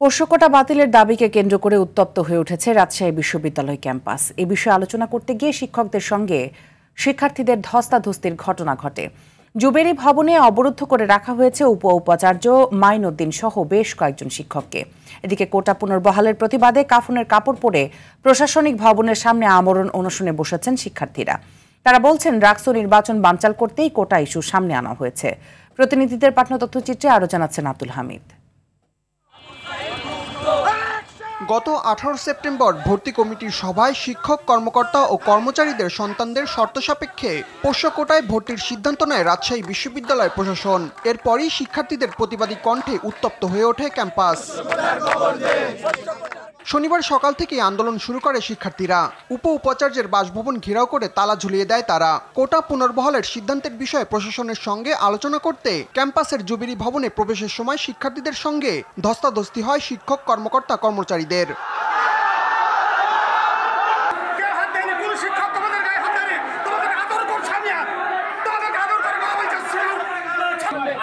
পোষ্যকোটা বাতিলের দাবিকে কেন্দ্র করে উত্তপ্ত হয়ে উঠেছে রাজশাহী বিশ্ববিদ্যালয় ক্যাম্পাস। এ বিষয়ে আলোচনা করতে গিয়ে শিক্ষকদের সঙ্গে শিক্ষার্থীদের ধস্তাধস্তির ঘটনা ঘটে। জুবেরি ভবনে অবরুদ্ধ করে রাখা হয়েছে উপাচার্য মাইনুদ্দিন সহ বেশ কয়েকজন শিক্ষককে। এদিকে কোটা পুনর্বহালের প্রতিবাদে কাফনের কাপড় পরে প্রশাসনিক ভবনের সামনে আমরণ অনশনে বসেছেন শিক্ষার্থীরা। তারা বলছেন রাকসু নির্বাচন বানচাল করতেই কোটা ইস্যু সামনে আনা হয়েছে। প্রতিনিধিদের পাঠানো তথ্যচিত্রে আরও জানাচ্ছেন আব্দুল হামিদ। গত 18 সেপ্টেম্বর ভর্তি কমিটির সভায় শিক্ষক কর্মকর্তা ও কর্মচারীদের সন্তানদের শর্ত সাপেক্ষে পোষ্য কোটায় ভর্তির সিদ্ধান্ত নেয় রাজশাহী বিশ্ববিদ্যালয় প্রশাসন। এরপরই শিক্ষার্থীদের প্রতিবাদী কণ্ঠে উত্তপ্ত হয়ে ওঠে ক্যাম্পাস। শনিবার সকাল থেকে আন্দোলন শুরু করে শিক্ষার্থীরা। উপাচার্যের বাসভবন ঘেরাও করে তালা ঝুলিয়ে দেয় তারা। কোটা পুনর্বহালের সিদ্ধান্তের বিষয়ে প্রশাসনের সঙ্গে আলোচনা করতে ক্যাম্পাসের জুবিলি ভবনে প্রবেশের সময় শিক্ষার্থীদের সঙ্গে ধস্তাধস্তি হয় শিক্ষক কর্মকর্তা কর্মচারীদের।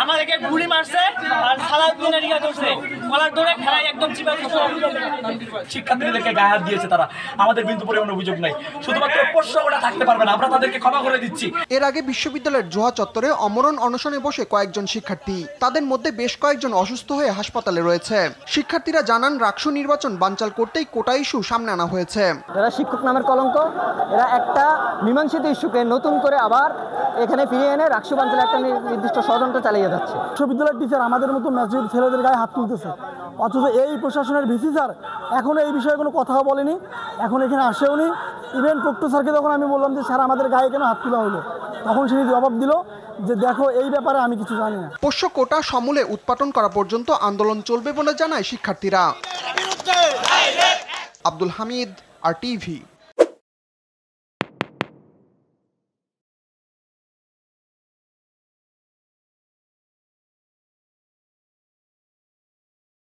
আমাদেরকে গুলি মারছে আর সালাউদ্দিনের ইয়া করছে, কলার ধরে খেলায় একদম চিপাই শিক্ষার্থীদেরকে গায়ে হাত দিয়েছে তারা। আমাদের বিন্দু পরিমাণ অভিযোগ নাই, শুধুমাত্র পোষ্যকোটা থাকতে পারবে না, আমরা তাদেরকে ক্ষমা করে দিচ্ছি। এর আগে বিশ্ববিদ্যালয়ের জোহা চত্বরে অমরণ অনশনে বসে কয়েকজন শিক্ষার্থী, তাদের মধ্যে বেশ কয়েকজন অসুস্থ হয়ে হাসপাতালে রয়েছে। শিক্ষার্থীরা জানান রাকসু নির্বাচন বানচাল করতেই কোটা ইস্যু সামনে আনা হয়েছে। এরা শিক্ষক নামের কলঙ্ক, এরা একটা মীমাংসিত ইস্যুকে নতুন করে আবার এখানে ফিরিয়ে এনে রাকসু বানচালের একটা নির্দিষ্ট ষড়যন্ত্র চালিয়ে যাচ্ছে। বিশ্ববিদ্যালয়ের টিচার আমাদের মতো ম্যাচিউর ছেলেদের গায়ে হাত তুলতেছে, অথচ এই প্রশাসনের ভিসি স্যার এখনো এই বিষয়ে কোনো কথাও বলেনি, এখন এখানে আসেও নি। ইভেন প্রক্টর স্যারকে যখন আমি বললাম যে স্যার আমাদের গায়ে কেন হাত তোলা হলো, তখন তিনি জবাব দিল যে দেখো এই ব্যাপারে আমি কিছু জানি না। পোষ্য কোটা সমূলে উৎপাটন করা পর্যন্ত আন্দোলন চলবে বলে জানায় শিক্ষার্থীরা। আব্দুল হামিদ, RTV।